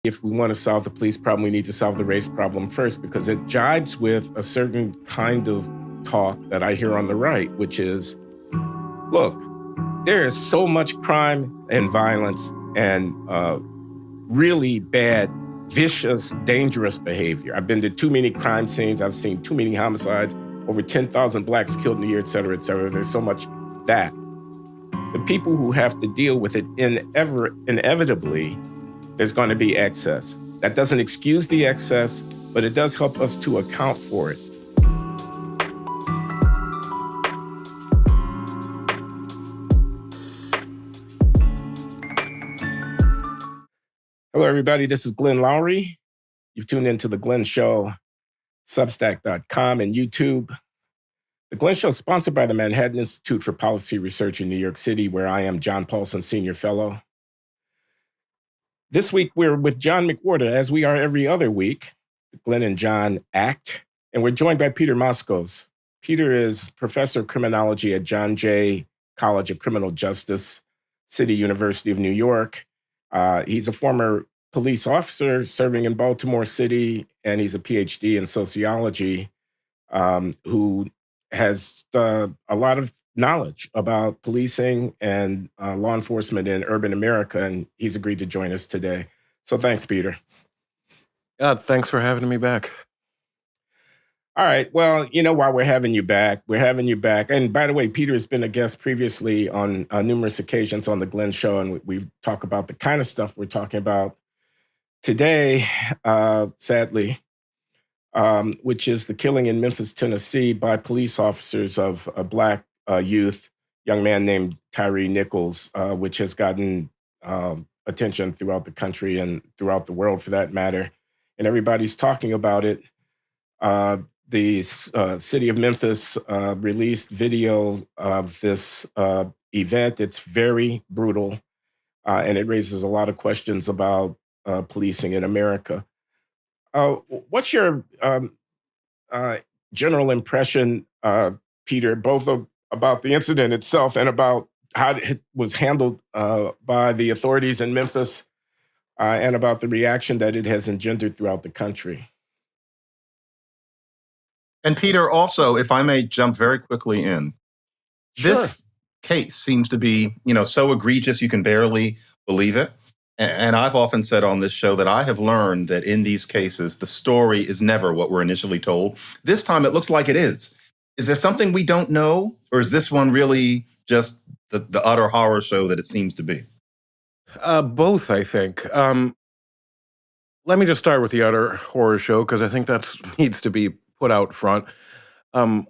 If we want to solve the police problem, we need to solve the race problem first, because it jives with a certain kind of talk that I hear on the right, which is, look, there is so much crime and violence and really bad, vicious, dangerous behavior. I've been to too many crime scenes. I've seen too many homicides, over 10,000 blacks killed in a year, et cetera, et cetera. There's so much that. The people who have to deal with it inevitably, there's going to be excess. That doesn't excuse the excess, but it does help us to account for it. Hello, everybody. This is Glenn Loury. You've tuned into The Glenn Show, Substack.com and YouTube. The Glenn Show is sponsored by the Manhattan Institute for Policy Research in New York City, where I am John Paulson Senior Fellow. This week, we're with John McWhorter, as we are every other week, the Glenn and John Act, and we're joined by Peter Moskos. Peter is professor of criminology at John Jay College of Criminal Justice, City University of New York. He's a former police officer serving in Baltimore City, and he's a PhD in sociology who has a lot of knowledge about policing and law enforcement in urban America, and he's agreed to join us today. So thanks, Peter. Thanks for having me back. All right. Well, you know why we're having you back. We're having you back. And by the way, Peter has been a guest previously on numerous occasions on The Glenn Show, and we've talked about the kind of stuff we're talking about today, sadly, which is the killing in Memphis, Tennessee by police officers of a Black youth, young man named Tyre Nichols, which has gotten attention throughout the country and throughout the world, for that matter. And everybody's talking about it. The city of Memphis released video of this event. It's very brutal, and it raises a lot of questions about policing in America. What's your general impression, Peter, both about the incident itself and about how it was handled by the authorities in Memphis, and about the reaction that it has engendered throughout the country? And Peter, also, if I may jump very quickly in, Sure. This case seems to be, so egregious you can barely believe it. And I've often said on this show that I have learned that in these cases, the story is never what we're initially told. This time, it looks like it is. Is there something we don't know? Or is this one really just the utter horror show that it seems to be? Both, I think. Let me just start with the utter horror show, because I think that needs to be put out front.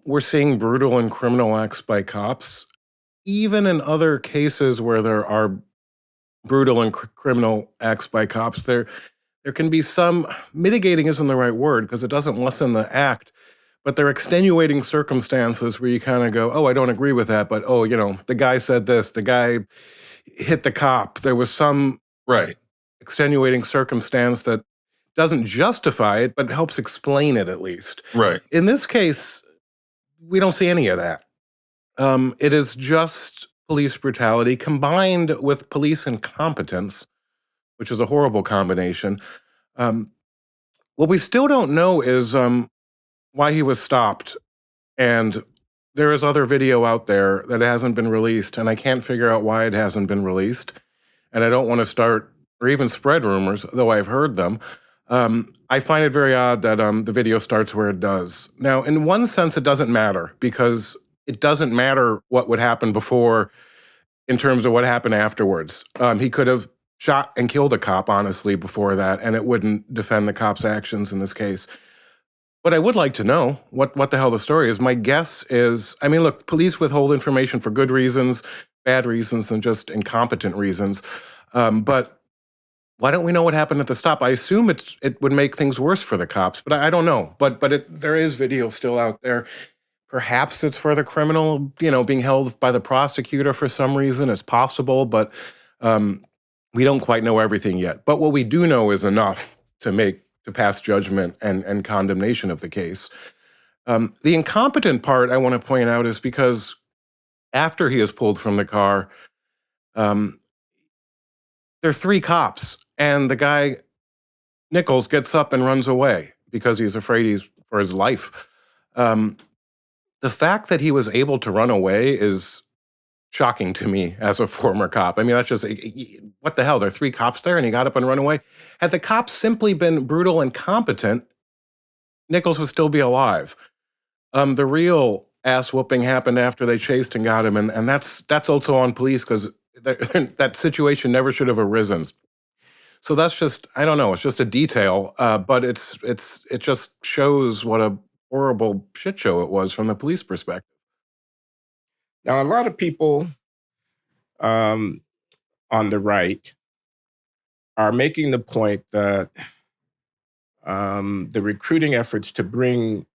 We're seeing brutal and criminal acts by cops. Even in other cases where there are brutal and criminal acts by cops, there can be some, mitigating isn't the right word because it doesn't lessen the act, but there are extenuating circumstances where you kind of go, oh, I don't agree with that, but the guy said this, the guy hit the cop. There was some Right. extenuating circumstance that doesn't justify it, but helps explain it at least. Right. In this case, we don't see any of that. It is just police brutality combined with police incompetence, which is a horrible combination. What we still don't know is why he was stopped. And there is other video out there that hasn't been released, and I can't figure out why it hasn't been released. And I don't want to start or even spread rumors, though I've heard them. I find it very odd that the video starts where it does. Now, in one sense, it doesn't matter, because it doesn't matter what would happen before in terms of what happened afterwards. He could have shot and killed a cop, honestly, before that, and it wouldn't defend the cop's actions in this case. But I would like to know what the hell the story is. My guess is, look, police withhold information for good reasons, bad reasons, and just incompetent reasons. But why don't we know what happened at the stop? I assume it would make things worse for the cops, but I don't know. But there is video still out there. Perhaps it's for the criminal, being held by the prosecutor for some reason. It's possible, but we don't quite know everything yet. But what we do know is enough to pass judgment and condemnation of the case. The incompetent part I want to point out is because after he is pulled from the car, there are three cops. And the guy Nichols gets up and runs away because he's afraid for his life. The fact that he was able to run away is shocking to me as a former cop. I mean, that's just, what the hell? There are 3 cops there and he got up and run away. Had the cops simply been brutal and competent, Nichols would still be alive. The real ass whooping happened after they chased and got him, and that's also on police because that situation never should have arisen. So that's just, I don't know, it's just a detail, but it just shows what a horrible shit show it was from the police perspective. Now, a lot of people on the right are making the point that the recruiting efforts to bring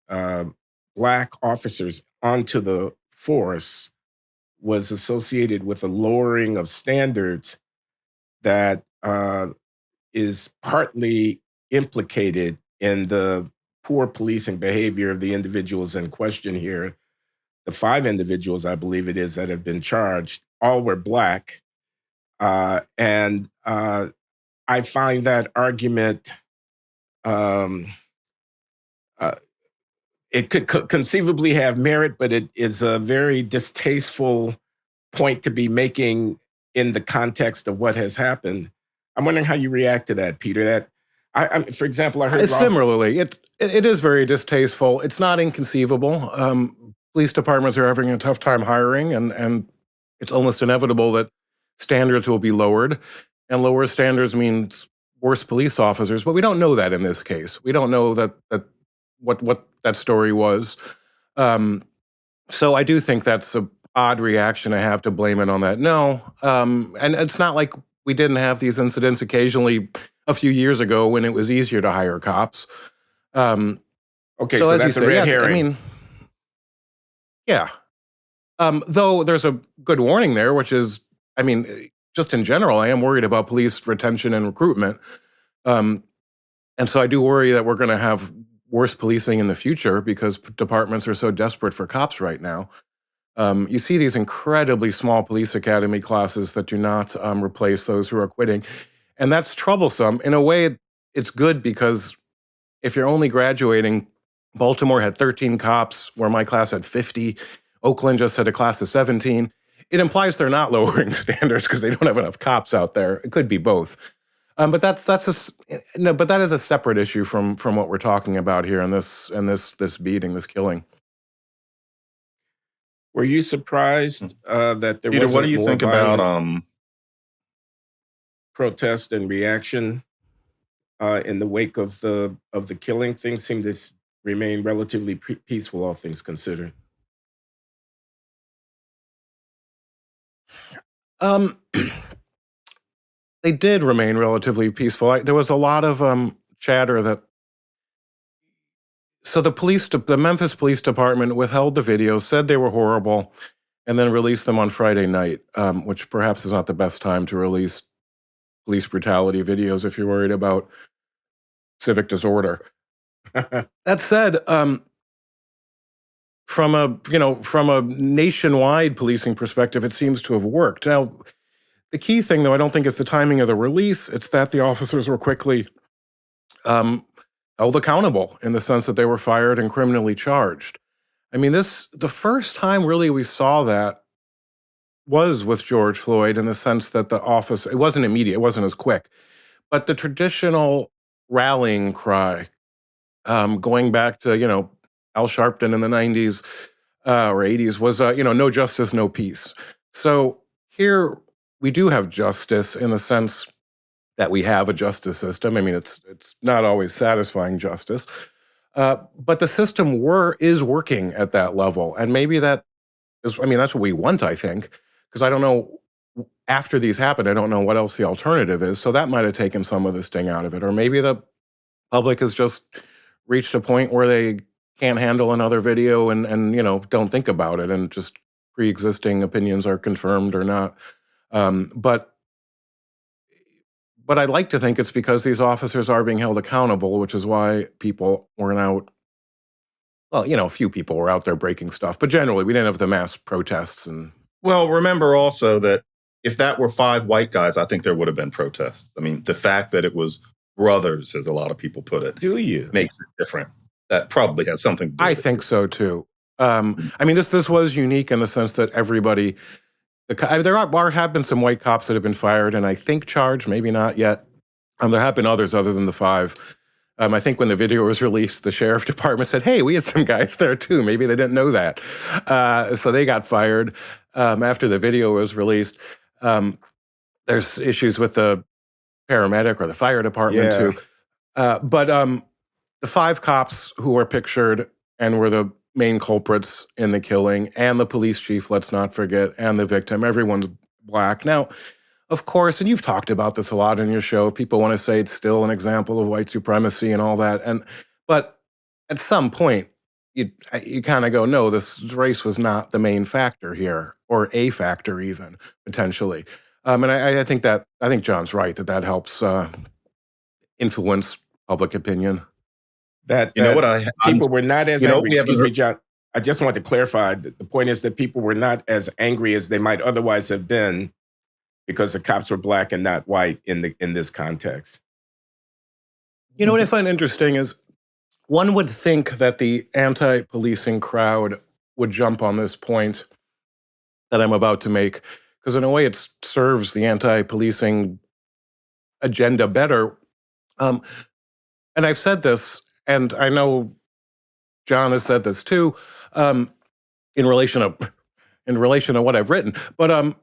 Black officers onto the force was associated with a lowering of standards that is partly implicated in the poor policing behavior of the individuals in question here. The 5 individuals, I believe it is, that have been charged, all were Black. And I find that argument, it could conceivably have merit, but it is a very distasteful point to be making in the context of what has happened. I'm wondering how you react to that, Peter. That, for example, I heard similarly, it is very distasteful. It's not inconceivable. Police departments are having a tough time hiring, and it's almost inevitable that standards will be lowered, and lower standards means worse police officers. But we don't know that in this case. We don't know that what that story was. So I do think that's an odd reaction to have to blame it on that. No, and it's not like we didn't have these incidents occasionally a few years ago when it was easier to hire cops. Okay, so that's a red herring. I mean, yeah. Though there's a good warning there, which is, I mean, just in general, I am worried about police retention and recruitment. And so I do worry that we're going to have worse policing in the future because departments are so desperate for cops right now. You see these incredibly small police academy classes that do not replace those who are quitting. And that's troublesome. In a way, it's good because if you're only graduating, Baltimore had 13 cops, where my class had 50. Oakland just had a class of 17. It implies they're not lowering standards because they don't have enough cops out there. It could be both. But that is a separate issue from what we're talking about here in this beating, this killing. Were you surprised that there Peter, was what do you think about protest and reaction in the wake of the killing? Things seem to remain relatively peaceful, all things considered. They did remain relatively peaceful. There was a lot of chatter that. So the Memphis Police Department withheld the videos, said they were horrible, and then released them on Friday night, which perhaps is not the best time to release police brutality videos if you're worried about civic disorder. That said, from a nationwide policing perspective, it seems to have worked. Now, the key thing, though, I don't think is the timing of the release. It's that the officers were quickly held accountable in the sense that they were fired and criminally charged. I mean, the first time really we saw that was with George Floyd, in the sense that the office, it wasn't immediate, it wasn't as quick, but the traditional rallying cry, going back to, Al Sharpton in the 90s or 80s was, no justice, no peace. So here we do have justice in the sense that we have a justice system. I mean, it's not always satisfying justice, but the system is working at that level. And maybe that's what we want, I think, because I don't know, after these happen, I don't know what else the alternative is. So that might have taken some of the sting out of it. Or maybe the public has just reached a point where they can't handle another video and don't think about it, and just pre-existing opinions are confirmed or not. But I'd like to think it's because these officers are being held accountable, which is why people weren't out. Well, a few people were out there breaking stuff, but generally we didn't have the mass protests. Well, remember also that if that were 5 white guys, I think there would have been protests. I mean, the fact that it was brothers, as a lot of people put it, Do you? makes it different. That probably has something to do I with it. think so too. I mean, this was unique in the sense that everybody, there have been some white cops that have been fired and I think charged, maybe not yet. There have been others other than the 5. I think when the video was released, the sheriff department said, hey, we had some guys there too. Maybe they didn't know that. So they got fired after the video was released. There's issues with the paramedic or the fire department too. But the 5 cops who were pictured and were the main culprits in the killing, and the police chief, let's not forget, and the victim, everyone's black. Now, of course, and you've talked about this a lot in your show, people want to say it's still an example of white supremacy and all that. But at some point, you kind of go, no, this race was not the main factor here, or a factor even, potentially. And I think John's right that helps influence public opinion. People were not as angry. Excuse me, John. I just want to clarify that the point is that people were not as angry as they might otherwise have been because the cops were black and not white in this context. You know what I find interesting is one would think that the anti-policing crowd would jump on this point that I'm about to make, because in a way it serves the anti-policing agenda better. And I've said this, and I know John has said this too, in relation to what I've written. But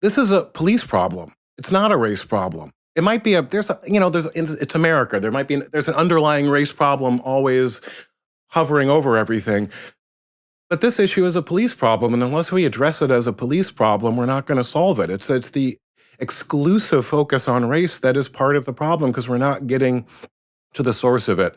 this is a police problem. It's not a race problem. It might be it's America. There's an underlying race problem always hovering over everything. But this issue is a police problem, and unless we address it as a police problem, we're not going to solve it. It's the exclusive focus on race that is part of the problem, because we're not getting to the source of it,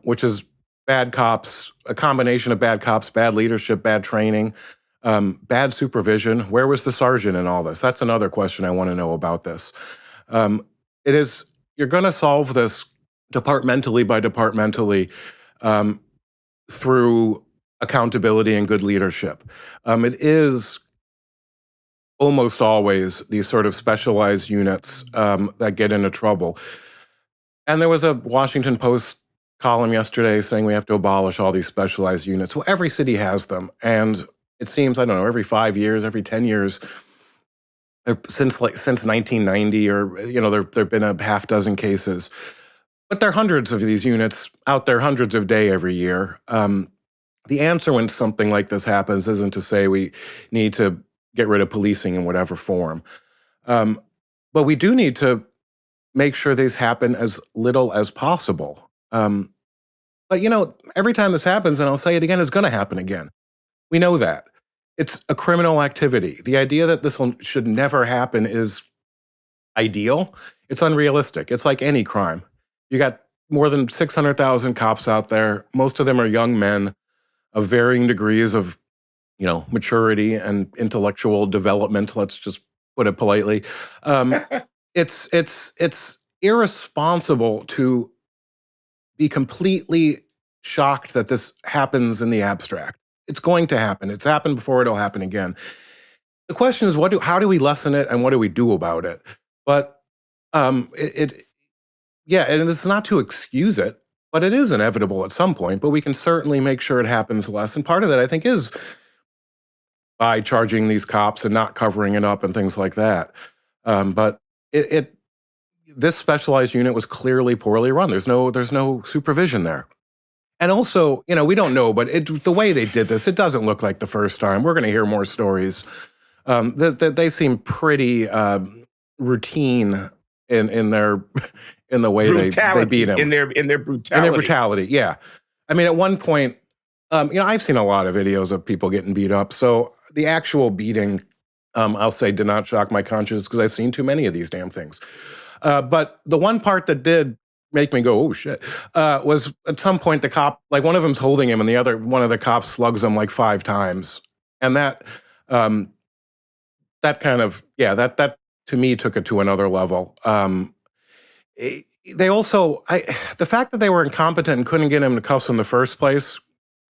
which is bad cops, a combination of bad cops, bad leadership, bad training, bad supervision. Where was the sergeant in all this? That's another question I want to know about this. You're going to solve this departmentally by departmentally through accountability and good leadership. It is almost always these sort of specialized units that get into trouble. And there was a Washington Post column yesterday saying we have to abolish all these specialized units. Well, every city has them. And it seems, I don't know, every 5 years, every 10 years, since 1990, or, there've been a half dozen cases. But there are hundreds of these units out there, hundreds of day every year. The answer when something like this happens isn't to say we need to get rid of policing in whatever form. But we do need to make sure these happen as little as possible. But every time this happens, and I'll say it again, it's going to happen again. We know that. It's a criminal activity. The idea that this should never happen is ideal. It's unrealistic. It's like any crime. You got more than 600,000 cops out there. Most of them are young men of varying degrees of, maturity and intellectual development. Let's just put it politely. It's irresponsible to be completely shocked that this happens in the abstract. It's going to happen. It's happened before. It'll happen again. The question is, how do we lessen it, and what do we do about it? But and it's not to excuse it, but it is inevitable at some point. But we can certainly make sure it happens less. And part of that, I think, is by charging these cops and not covering it up and things like that. But this specialized unit was clearly poorly run. There's no supervision there. And also, we don't know, but the way they did this, it doesn't look like the first time. We're going to hear more stories. They seem pretty routine in the way they beat him. In their brutality. In their brutality, yeah. I mean, at one point, I've seen a lot of videos of people getting beat up. So the actual beating, I'll say, did not shock my conscience because I've seen too many of these damn things. But the one part that did make me go, oh shit, was at some point the cop, like one of them's holding him and one of the cops slugs him like 5 times. And that to me took it to another level. They also, the fact that they were incompetent and couldn't get him to cuffs in the first place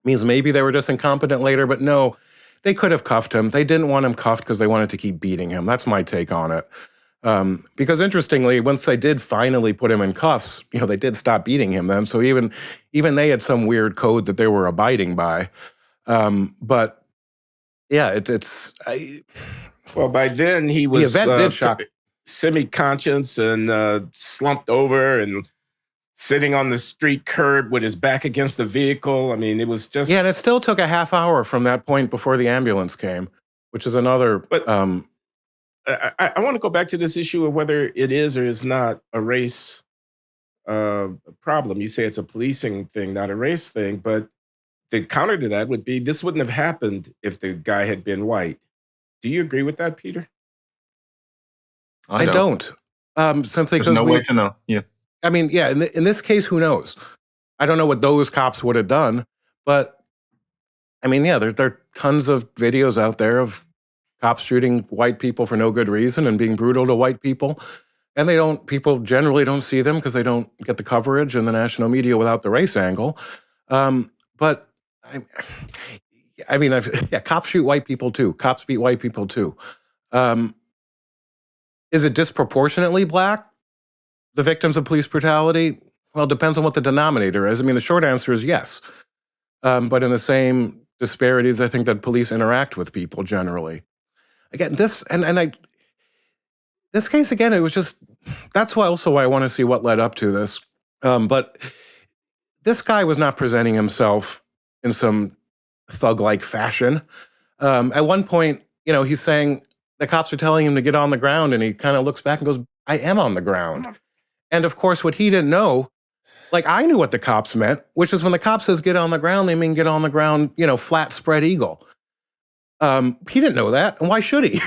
means maybe they were just incompetent later, but no, they could have cuffed him. They didn't want him cuffed because they wanted to keep beating him. That's my take on it. Because interestingly, once they did finally put him in cuffs, they did stop beating him then. So even they had some weird code that they were abiding by. But yeah, Well, by then he the was event did shock. semi-conscious and slumped over and sitting on the street curb with his back against the vehicle. I mean, it was just... Yeah, and it still took a half hour from that point before the ambulance came, which is another... But I want to go back to this issue of whether it is or is not a race problem. You say it's a policing thing, not a race thing, but the counter to that would be this wouldn't have happened if the guy had been white. Do you agree with that, Peter? I don't. Simply There's because no way to know. Yeah. I mean, yeah, in this case, who knows? I don't know what those cops would have done, but I mean, yeah, there are tons of videos out there of cops shooting white people for no good reason and being brutal to white people. And people generally don't see them because they don't get the coverage in the national media without the race angle. But I mean, cops shoot white people too. Cops beat white people too. Is it disproportionately black, the victims of police brutality? Well, it depends on what the denominator is. I mean, the short answer is yes. But in the same disparities, I think that police interact with people generally. Again, this case again, it was just, that's why I want to see what led up to this. But this guy was not presenting himself in some thug-like fashion. At one point, he's saying the cops are telling him to get on the ground, and he kind of looks back and goes, I am on the ground. And of course, what he didn't know, like I knew what the cops meant, which is when the cop says get on the ground, they mean get on the ground, flat spread eagle. He didn't know that, and why should he?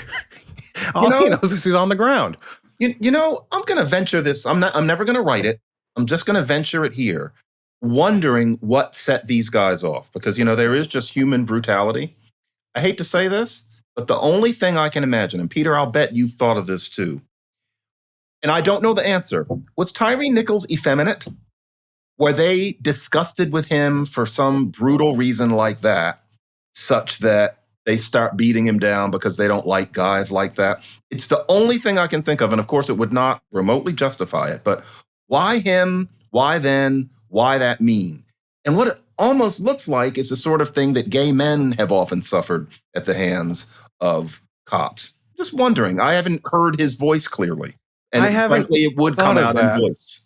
All he knows is he's on the ground. I'm going to venture this. I'm never going to write it. I'm just going to venture it here, wondering what set these guys off, because there is just human brutality. I hate to say this, but the only thing I can imagine, and Peter, I'll bet you've thought of this too, and I don't know the answer. Was Tyre Nichols effeminate? Were they disgusted with him for some brutal reason like that, such that they start beating him down because they don't like guys like that? It's the only thing I can think of. And of course, it would not remotely justify it. But why him? Why then? Why that mean? And what it almost looks like is the sort of thing that gay men have often suffered at the hands of cops. Just wondering. I haven't heard his voice clearly. And frankly, it would come out in voice,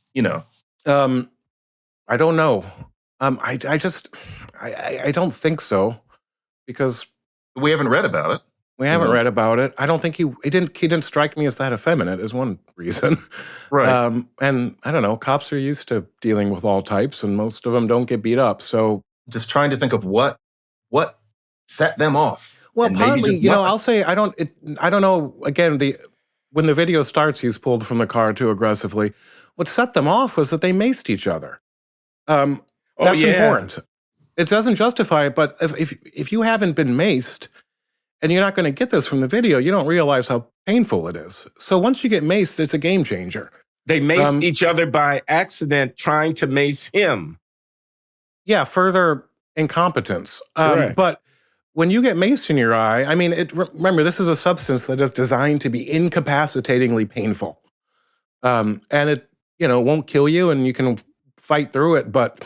I don't know. I don't think so, because we haven't read about it. We haven't read about it. I don't think he didn't strike me as that effeminate is one reason. Right. And I don't know, cops are used to dealing with all types, and most of them don't get beat up. So just trying to think of what set them off. Well, partly, I'll say I don't know. Again, when the video starts, he's pulled from the car too aggressively. What set them off was that they maced each other. That's important. It doesn't justify it, but if you haven't been maced, and you're not going to get this from the video, you don't realize how painful it is. So once you get maced, it's a game changer. They maced each other by accident, trying to mace him. Yeah, further incompetence. But when you get mace in your eye, I mean, remember, this is a substance that is designed to be incapacitatingly painful. And it, won't kill you, and you can fight through it, but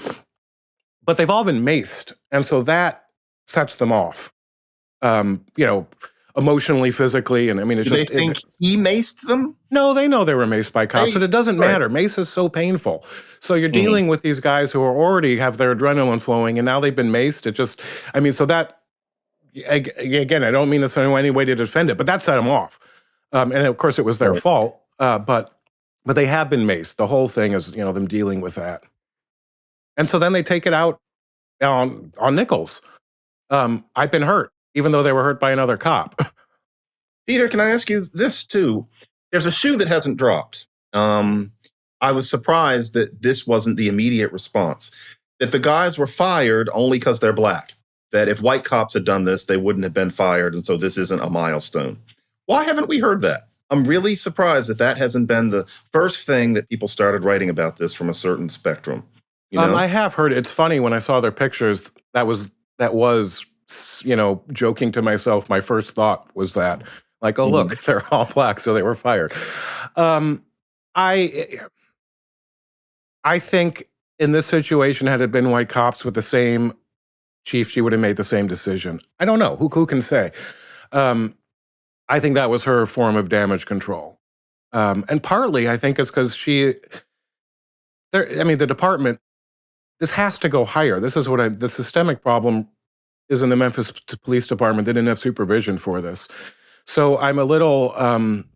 they've all been maced. And so that sets them off. Emotionally, physically, and I mean, Do they think he maced them? No, they know they were maced by cops, but it doesn't matter. Mace is so painful. So you're dealing with these guys who already have their adrenaline flowing, and now they've been maced. So that, again, I don't mean this in any way to defend it, but that set them off. And of course, it was their fault. But they have been maced. The whole thing is, them dealing with that. And so then they take it out on Nichols. I've been hurt, even though they were hurt by another cop. Peter, can I ask you this too? There's a shoe that hasn't dropped. I was surprised that this wasn't the immediate response, that the guys were fired only because they're black, that if white cops had done this, they wouldn't have been fired, and so this isn't a milestone. Why haven't we heard that? I'm really surprised that hasn't been the first thing that people started writing about this from a certain spectrum. I have heard. It's funny, when I saw their pictures, that was joking to myself, my first thought was that Like, oh, look, they're all black, so they were fired. Um, I think in this situation, had it been white cops with the same chief, she would have made the same decision. I don't know. Who can say? I think that was her form of damage control. And partly, I think it's because the department, this has to go higher. This is the systemic problem is in the Memphis Police Department. They didn't have supervision for this. So I'm a little, I'm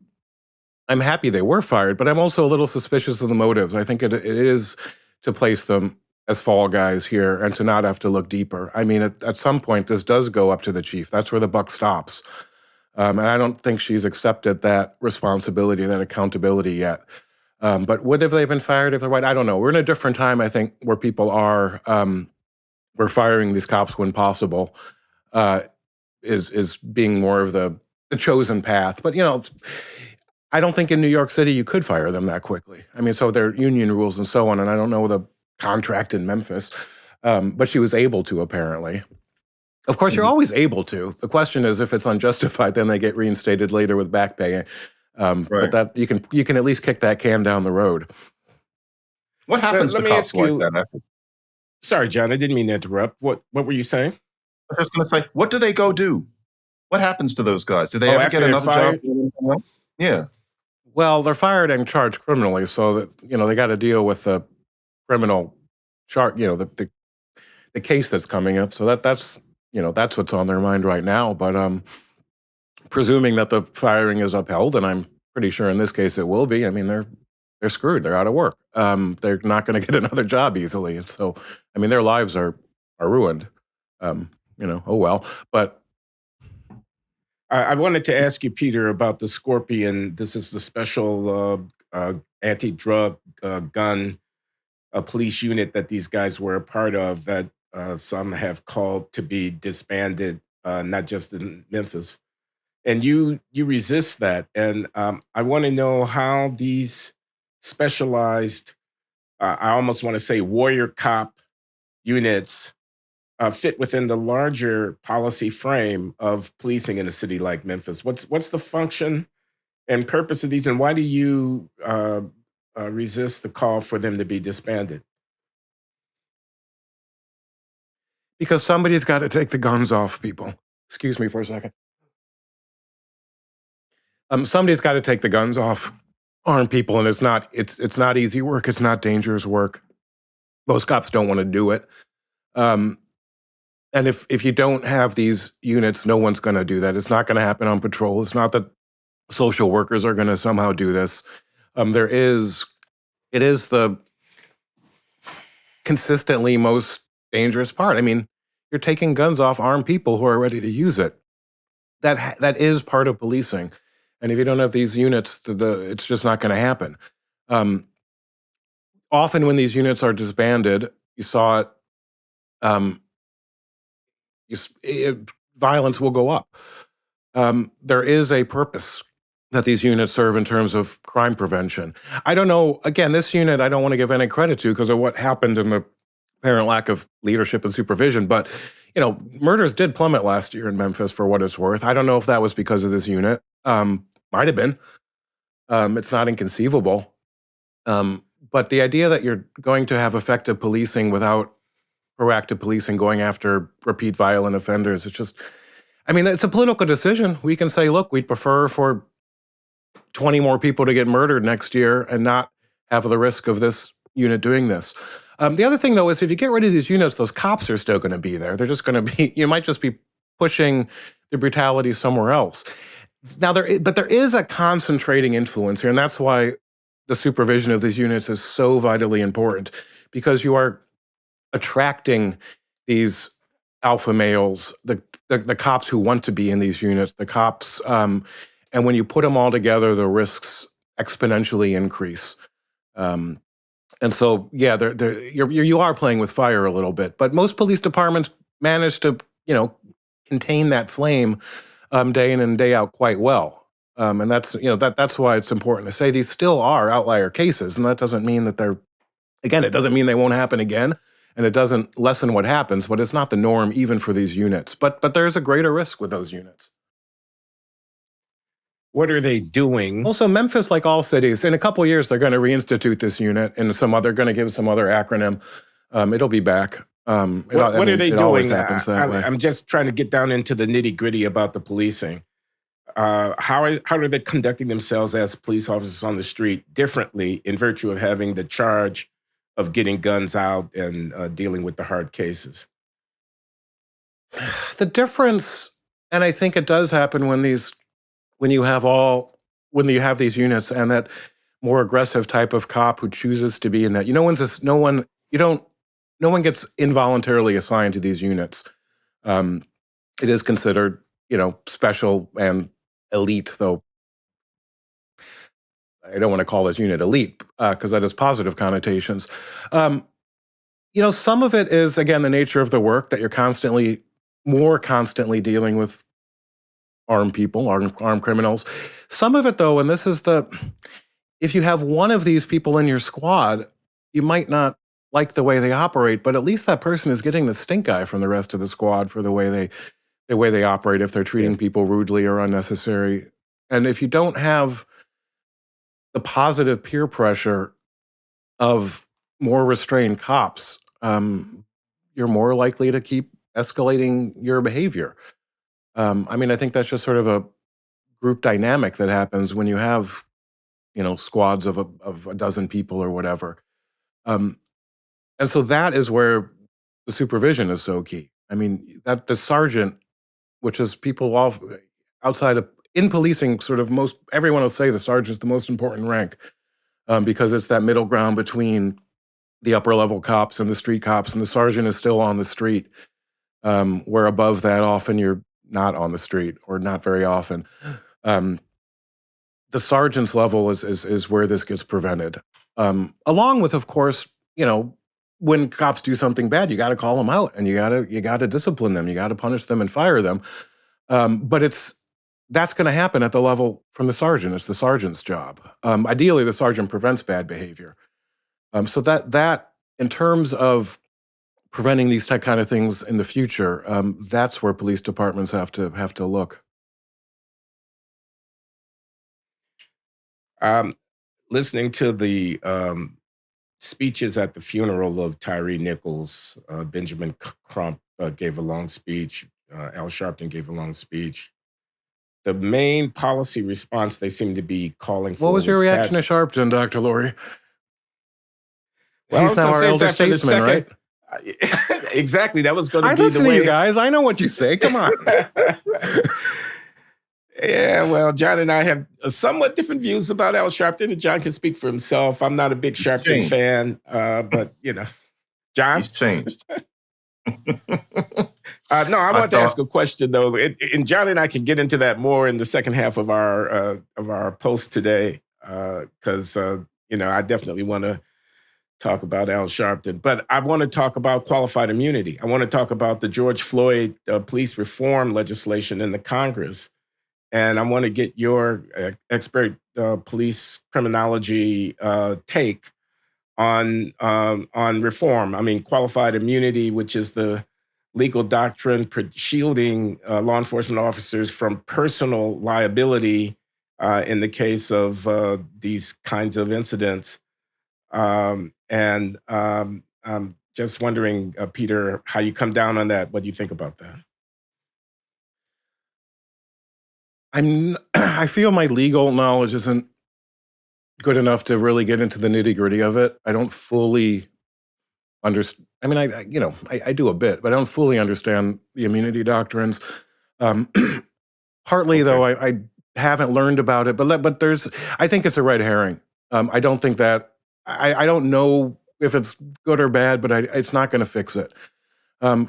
happy they were fired, but I'm also a little suspicious of the motives. I think it is to place them as fall guys here and to not have to look deeper. I mean, at some point, this does go up to the chief. That's where the buck stops. And I don't think she's accepted that responsibility, that accountability yet. But would have they been fired if they're white? I don't know. We're in a different time, I think, where people are, we're firing these cops when possible, is being more of the chosen path. But, I don't think in New York City you could fire them that quickly. I mean, so there are union rules and so on, and I don't know the contract in Memphis, but she was able to, apparently. Of course, you're always able to. The question is, if it's unjustified, then they get reinstated later with back pay. Right. But that you can at least kick that can down the road. What happens Let to me cops ask like you- that? Sorry, John, I didn't mean to interrupt. What were you saying? I was going to say, what do they go do? What happens to those guys? Do they ever after get they're another fired? job? Yeah. Well, they're fired and charged criminally, so that they got to deal with the criminal charge. The case that's coming up. So that's what's on their mind right now. But presuming that the firing is upheld, and I'm pretty sure in this case it will be. I mean, they're screwed. They're out of work. They're not going to get another job easily. And so, I mean, their lives are ruined. Oh well. But I wanted to ask you, Peter, about the Scorpion. This is the special anti-drug gun police unit that these guys were a part of that some have called to be disbanded, not just in Memphis. And you resist that. And I want to know how these specialized, I almost want to say warrior cop units fit within the larger policy frame of policing in a city like Memphis. What's the function and purpose of these, and why do you resist the call for them to be disbanded? because somebody's got to take the guns off people. Excuse me for a second. Somebody's got to take the guns off armed people, and it's not easy work. It's not dangerous work. Most cops don't want to do it. And if you don't have these units, no one's going to do that. It's not going to happen on patrol. It's not that social workers are going to somehow do this. It is the consistently most dangerous part. I mean, you're taking guns off armed people who are ready to use it. That is part of policing. And if you don't have these units, it's just not going to happen. Often when these units are disbanded, you saw it, violence will go up. There is a purpose that these units serve in terms of crime prevention. I don't know, again, this unit I don't want to give any credit to because of what happened in the apparent lack of leadership and supervision, but murders did plummet last year in Memphis for what it's worth. I don't know if that was because of this unit. Might have been. It's not inconceivable. But the idea that you're going to have effective policing without proactive policing going after repeat violent offenders, it's just, I mean, it's a political decision. We can say, look, we'd prefer for 20 more people to get murdered next year and not have the risk of this unit doing this. The other thing, though, is if you get rid of these units, those cops are still going to be there. They're just going to be, you might just be pushing the brutality somewhere else. Now, there is a concentrating influence here, and that's why the supervision of these units is so vitally important, because you are attracting these alpha males, the cops who want to be in these units, the cops, and when you put them all together, the risks exponentially increase. And so, yeah, you are playing with fire a little bit, but most police departments manage to, contain that flame day in and day out quite well. And that's why it's important to say these still are outlier cases, and that doesn't mean that it doesn't mean they won't happen again, and it doesn't lessen what happens, but it's not the norm even for these units. But there's a greater risk with those units. What are they doing? Also, Memphis, like all cities, in a couple of years, they're going to reinstitute this unit, and they're going to give some other acronym. It'll be back. What are they it always doing? happens that way. I'm just trying to get down into the nitty gritty about the policing. How are they conducting themselves as police officers on the street differently in virtue of having the charge of getting guns out and dealing with the hard cases? The difference, and I think it does happen when you have these units and that more aggressive type of cop who chooses to be in that. No one gets involuntarily assigned to these units. It is considered, special and elite, though I don't want to call this unit elite because that has positive connotations. Some of it is, again, the nature of the work that you're more constantly dealing with armed people, armed criminals. Some of it, though, and if you have one of these people in your squad, you might not like the way they operate, but at least that person is getting the stink eye from the rest of the squad for the way they operate if they're treating people rudely or unnecessary. And if you don't have the positive peer pressure of more restrained cops, you're more likely to keep escalating your behavior. I think that's just sort of a group dynamic that happens when you have, squads of a dozen people or whatever. And so that is where the supervision is so key. That the sergeant, which is people outside of in policing, sort of everyone will say the sergeant's the most important rank because it's that middle ground between the upper level cops and the street cops, and the sergeant is still on the street. Where above that, often you're not on the street or not very often. The sergeant's level is where this gets prevented. Along with, of course, when cops do something bad, you got to call them out and you got to discipline them, you got to punish them and fire them. But that's going to happen at the level from the sergeant. It's the sergeant's job. Ideally, the sergeant prevents bad behavior. So that in terms of preventing these kind of things in the future, that's where police departments have to look. Listening to the speeches at the funeral of Tyre Nichols, Benjamin Crump gave a long speech. Al Sharpton gave a long speech. The main policy response they seem to be calling for. What was your reaction to Sharpton, Dr. Loury? Well, he's now our elder statesman, right? Exactly. That was going to be listen the way. To you guys, I know what you say. Come on. Yeah, well, John and I have somewhat different views about Al Sharpton, and John can speak for himself. I'm not a big Sharpton fan, but John? He's changed. No, I want to ask a question, though, and John and I can get into that more in the second half of our post today, because I definitely want to talk about Al Sharpton, but I want to talk about qualified immunity. I want to talk about the George Floyd police reform legislation in the Congress. And I want to get your expert police criminology take on reform. Qualified immunity, which is the legal doctrine shielding law enforcement officers from personal liability in the case of these kinds of incidents. And I'm just wondering, Peter, how you come down on that. What do you think about that? I feel my legal knowledge isn't good enough to really get into the nitty gritty of it. I don't fully understand. I do a bit, but I don't fully understand the immunity doctrines. Partly, though, I haven't learned about it, but I think it's a red herring. I don't think that, I don't know if it's good or bad, but it's not going to fix it.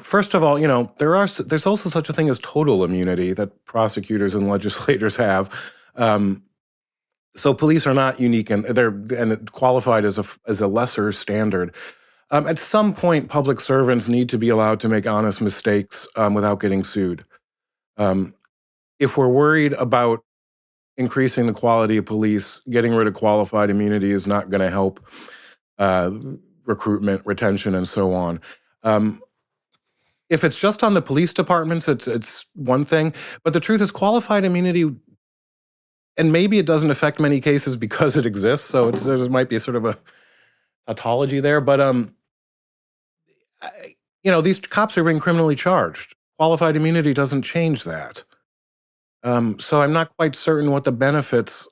First of all, there's also such a thing as total immunity that prosecutors and legislators have. So police are not unique, and they're qualified as a lesser standard. At some point, public servants need to be allowed to make honest mistakes without getting sued. If we're worried about increasing the quality of police, getting rid of qualified immunity is not going to help recruitment, retention, and so on. If it's just on the police departments, it's one thing. But the truth is, qualified immunity and maybe it doesn't affect many cases because it exists. So there might be sort of a tautology there. But these cops are being criminally charged. Qualified immunity doesn't change that. So I'm not quite certain what the benefits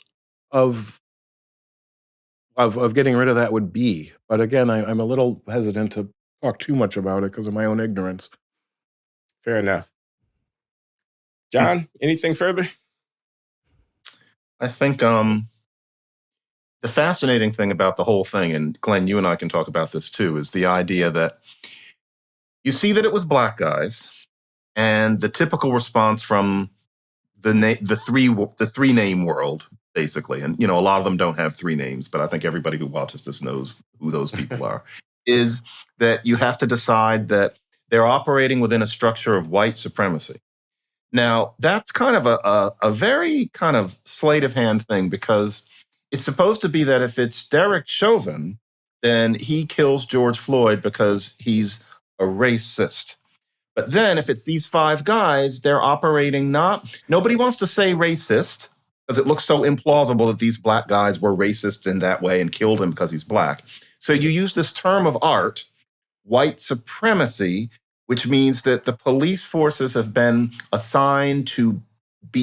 of getting rid of that would be. But again, I'm a little hesitant to talk too much about it because of my own ignorance. Fair enough. John, anything further? I think the fascinating thing about the whole thing, and Glenn, you and I can talk about this too, is the idea that you see that it was black guys, and the typical response from the three name world, basically, and a lot of them don't have three names, but I think everybody who watches this knows who those people are, is that you have to decide that they're operating within a structure of white supremacy. Now, that's kind of a very kind of sleight of hand thing, because it's supposed to be that if it's Derek Chauvin, then he kills George Floyd because he's a racist. But then if it's these five guys, they're operating nobody wants to say racist because it looks so implausible that these black guys were racist in that way and killed him because he's black. So you use this term of art, white supremacy, which means that the police forces have been assigned to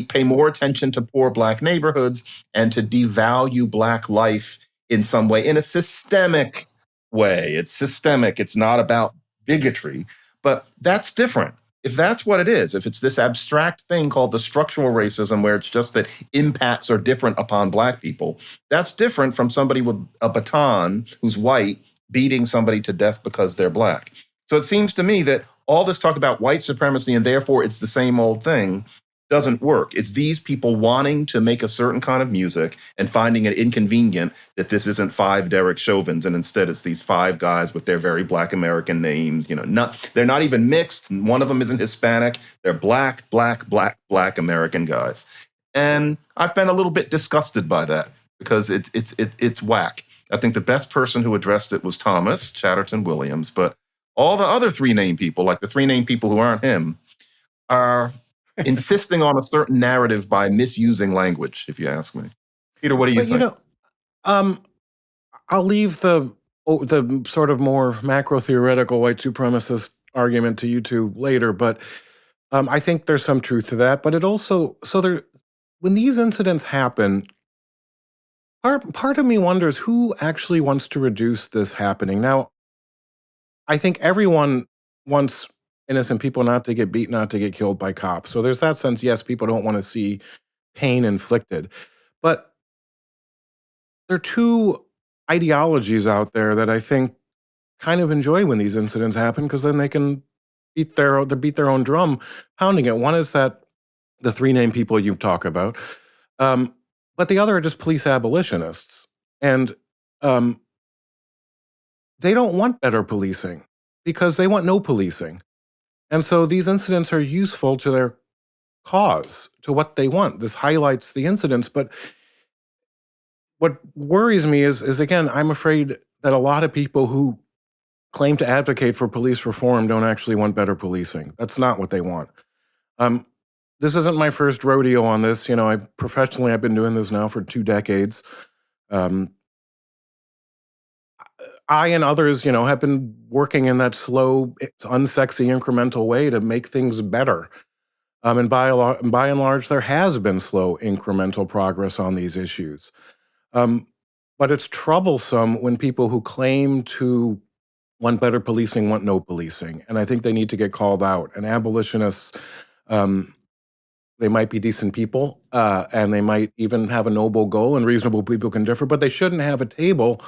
pay more attention to poor black neighborhoods and to devalue black life in some way, in a systemic way. It's systemic. It's not about bigotry, but that's different. If that's what it is, if it's this abstract thing called the structural racism, where it's just that impacts are different upon black people, that's different from somebody with a baton who's white beating somebody to death because they're black. So it seems to me that all this talk about white supremacy and therefore it's the same old thing doesn't work. It's these people wanting to make a certain kind of music and finding it inconvenient that this isn't five Derek Chauvins, and instead it's these five guys with their very black American names. They're not even mixed. One of them isn't Hispanic. They're black American guys. And I've been a little bit disgusted by that because it's whack. I think the best person who addressed it was Thomas Chatterton Williams, but all the other three name people, like the three name people who aren't him, are insisting on a certain narrative by misusing language, if you ask me. Peter, what do you think? I'll leave the sort of more macro theoretical white supremacist argument to you two later, but I think there's some truth to that. But it also, when these incidents happen, part of me wonders who actually wants to reduce this happening. Now, I think everyone wants innocent people not to get beat, not to get killed by cops. So there's that sense, yes, people don't want to see pain inflicted. But there are two ideologies out there that I think kind of enjoy when these incidents happen, because then they can beat their own drum pounding it. One is that the three name people you talk about, but the other are just police abolitionists. And they don't want better policing because they want no policing. And so these incidents are useful to their cause, to what they want. This highlights the incidents. But what worries me is again, I'm afraid that a lot of people who claim to advocate for police reform don't actually want better policing. That's not what they want. This isn't my first rodeo on this. Professionally, I've been doing this now for 2 decades. I and others, have been working in that slow, unsexy, incremental way to make things better. And by and large, there has been slow, incremental progress on these issues. But it's troublesome when people who claim to want better policing want no policing. And I think they need to get called out. And abolitionists, they might be decent people, and they might even have a noble goal, and reasonable people can differ, but they shouldn't have a table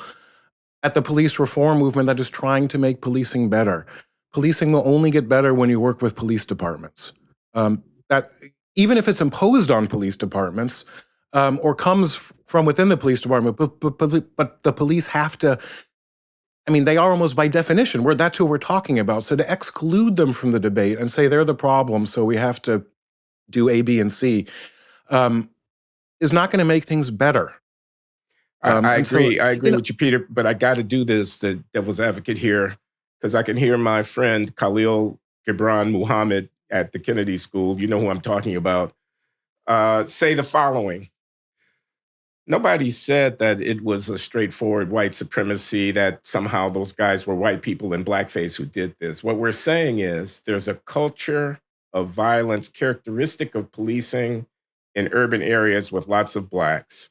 at the police reform movement that is trying to make policing better. Policing will only get better when you work with police departments. That even if it's imposed on police departments or comes from within the police department, but the police have to. They are almost by definition. That's who we're talking about. So to exclude them from the debate and say they're the problem, so we have to do A, B, and C, is not going to make things better. I agree. I agree with you, Peter, but I got to do this, the devil's advocate here, because I can hear my friend Khalil Gibran Muhammad at the Kennedy School, you know who I'm talking about, say the following. Nobody said that it was a straightforward white supremacy, that somehow those guys were white people in blackface who did this. What we're saying is there's a culture of violence characteristic of policing in urban areas with lots of blacks.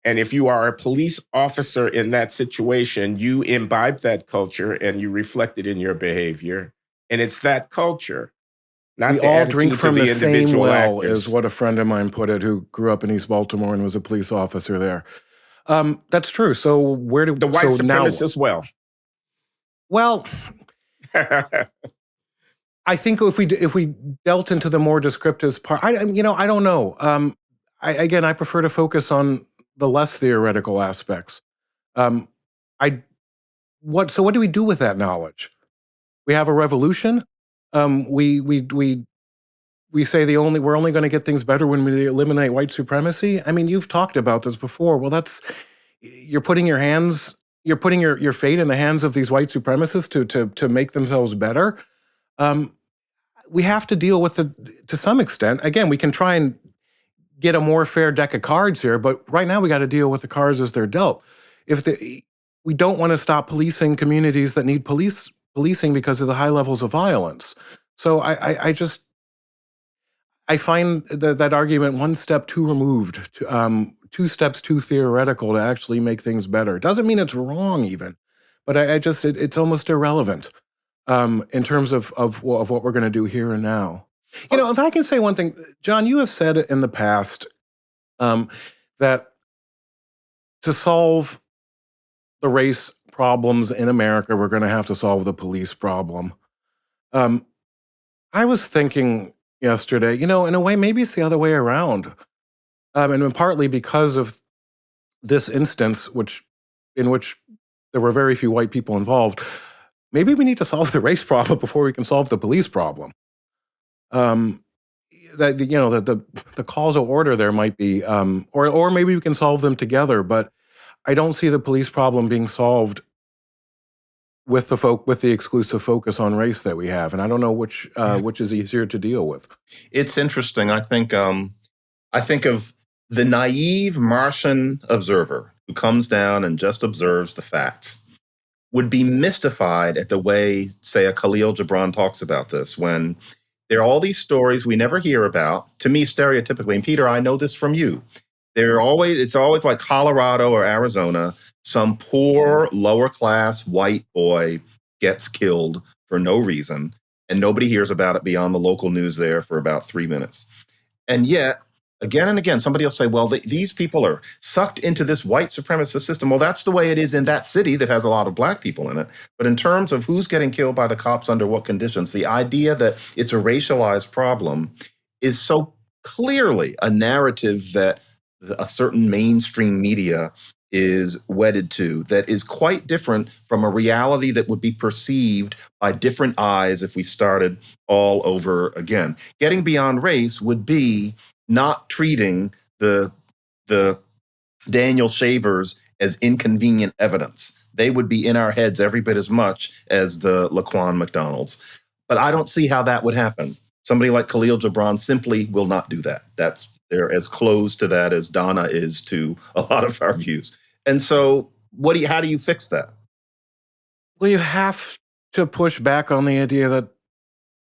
And if you are a police officer in that situation, you imbibe that culture and you reflect it in your behavior. And it's that culture, We not the all drink attitudes of from the the same individual well, is actors. what a friend of mine put it, who grew up in East Baltimore and was a police officer there. That's true. So The white so now, supremacists, well. well, I think if we dealt into the more descriptive part, I don't know. I prefer to focus on the less theoretical aspects. Um, I what do we do with that knowledge? We have a revolution. We say we're only going to get things better when we eliminate white supremacy. I mean, you've talked about this before. Well, you're putting your fate in the hands of these white supremacists to make themselves better. We have to deal with it to some extent. Again, we can try and get a more fair deck of cards here, but right now we got to deal with the cards as they're dealt. We don't want to stop policing communities that need policing because of the high levels of violence. So I find that argument one step too removed, two steps too theoretical to actually make things better. Doesn't mean it's wrong even, but it's almost irrelevant in terms of what we're going to do here and now. If I can say one thing, John, you have said in the past that to solve the race problems in America, we're going to have to solve the police problem. I was thinking yesterday, in a way, maybe it's the other way around. And partly because of this instance, in which there were very few white people involved, maybe we need to solve the race problem before we can solve the police problem. That the causal order there might be, or maybe we can solve them together. But I don't see the police problem being solved with the exclusive focus on race that we have, and I don't know which is easier to deal with. It's interesting. I think of the naive Martian observer who comes down and just observes the facts would be mystified at the way, say, a Khalil Gibran talks about this, when there are all these stories we never hear about, to me, stereotypically, and Peter, I know this from you. It's always like Colorado or Arizona, some poor, lower class white boy gets killed for no reason, and nobody hears about it beyond the local news there for about 3 minutes. And yet, again and again, somebody will say, well, these people are sucked into this white supremacist system. Well, that's the way it is in that city that has a lot of black people in it. But in terms of who's getting killed by the cops under what conditions, the idea that it's a racialized problem is so clearly a narrative that a certain mainstream media is wedded to, that is quite different from a reality that would be perceived by different eyes if we started all over again. Getting beyond race would be not treating the Daniel Shavers as inconvenient evidence. They would be in our heads every bit as much as the Laquan McDonalds. But I don't see how that would happen. Somebody like Khalil Gibran simply will not do that. They're as close to that as Donna is to a lot of our views. And so how do you fix that? Well, you have to push back on the idea that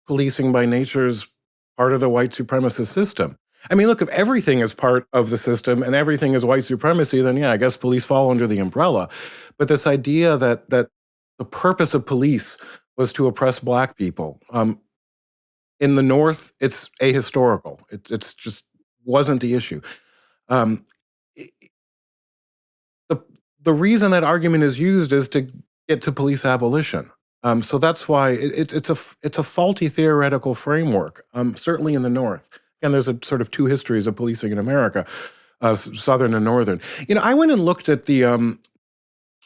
policing by nature is part of the white supremacist system. I mean, look, if everything is part of the system and everything is white supremacy, then yeah, I guess police fall under the umbrella. But this idea that the purpose of police was to oppress black people, in the North, it's ahistorical. It's just wasn't the issue. The reason that argument is used is to get to police abolition. So that's why it's a faulty theoretical framework. Certainly in the North, and there's a sort of two histories of policing in America, Southern and Northern. I went and looked at the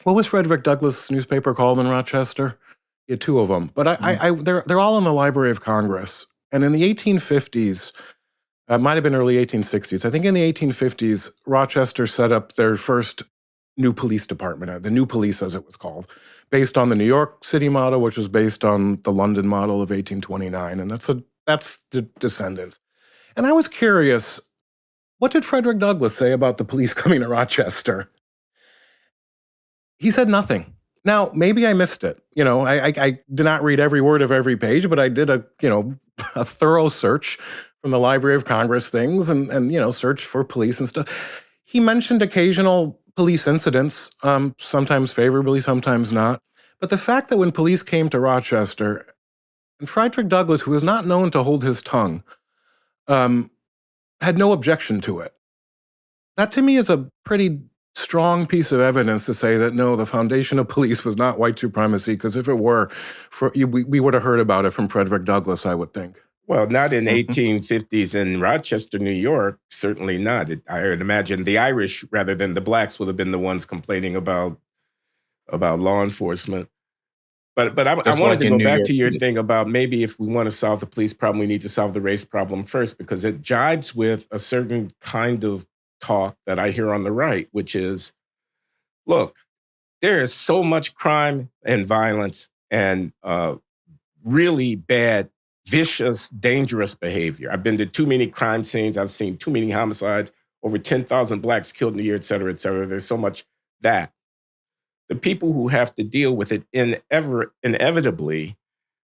what was Frederick Douglass' newspaper called in Rochester? Yeah, two of them, but they're all in the Library of Congress. And in the 1850s, it might have been early 1860s. I think in the 1850s, Rochester set up their first new police department, the new police as it was called, based on the New York City model, which was based on the London model of 1829. And that's the descendants. And I was curious, What did Frederick Douglass say about the police coming to Rochester? He said nothing. Now, maybe I missed it. I did not read every word of every page, but I did a thorough search from the Library of Congress things and search for police and stuff. He mentioned occasional police incidents, sometimes favorably, sometimes not. But the fact that when police came to Rochester, and Frederick Douglass, who was not known to hold his tongue, had no objection to it. That to me is a pretty strong piece of evidence to say that no, the foundation of police was not white supremacy, because if it were, we would have heard about it from Frederick Douglass, I would think. Well, not in 1850s in Rochester, New York. Certainly not. I would imagine the Irish, rather than the blacks, would have been the ones complaining about law enforcement. But I wanted to go back to your thing about maybe if we want to solve the police problem, we need to solve the race problem first, because it jives with a certain kind of talk that I hear on the right, which is, look, there is so much crime and violence and really bad, vicious, dangerous behavior. I've been to too many crime scenes. I've seen too many homicides, over 10,000 blacks killed in a year, et cetera, et cetera. There's so much that. The people who have to deal with it inevitably,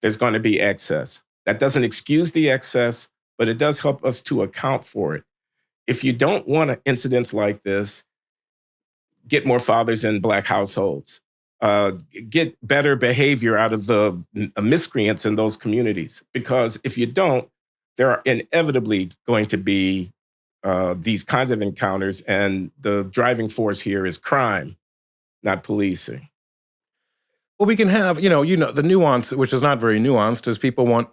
there's going to be excess. That doesn't excuse the excess, but it does help us to account for it. If you don't want incidents like this, get more fathers in black households. Get better behavior out of the miscreants in those communities. Because if you don't, there are inevitably going to be these kinds of encounters, and the driving force here is crime, not policing. Well, we can have, the nuance, which is not very nuanced, is people want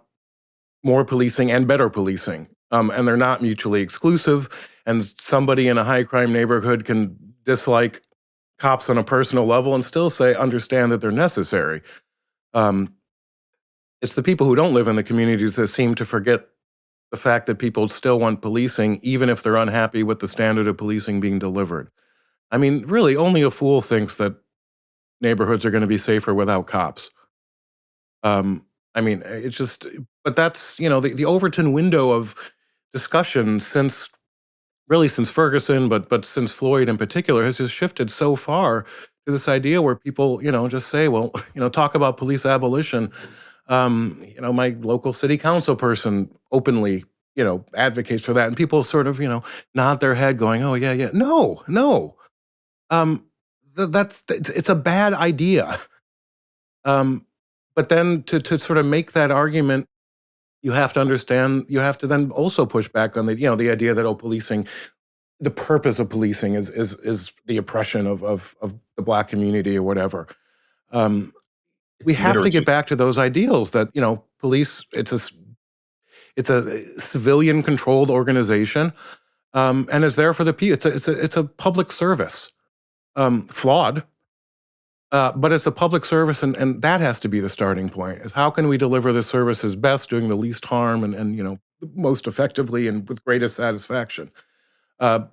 more policing and better policing. And they're not mutually exclusive. And somebody in a high crime neighborhood can dislike cops on a personal level and still understand that they're necessary. It's the people who don't live in the communities that seem to forget the fact that people still want policing, even if they're unhappy with the standard of policing being delivered. I mean, really, only a fool thinks that neighborhoods are going to be safer without cops. It's just, but that's, the Overton window of discussion since Ferguson, but since Floyd in particular, has just shifted so far to this idea where people, just say, well, talk about police abolition. My local city council person openly, advocates for that. And people sort of, nod their head going, oh, yeah. No. It's a bad idea. But then to sort of make that argument, you have to then also push back on the idea that, policing, the purpose of policing is the oppression of the black community or whatever. We have to get back to those ideals that, police, it's a civilian controlled organization, and it's there for the people. It's a public service, flawed, but it's a public service, and that has to be the starting point, is how can we deliver the services best, doing the least harm and most effectively and with greatest satisfaction. But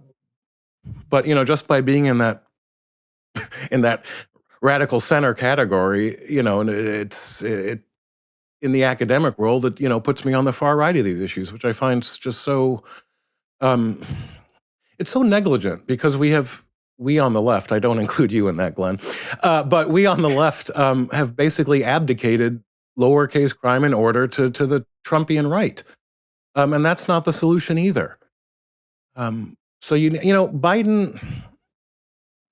just by being in that radical center category, and it's in the academic world, it puts me on the far right of these issues, which I find just so it's so negligent, because we on the left, I don't include you in that, Glenn, but we on the left have basically abdicated lowercase crime and order to the Trumpian right, and that's not the solution either. So Biden,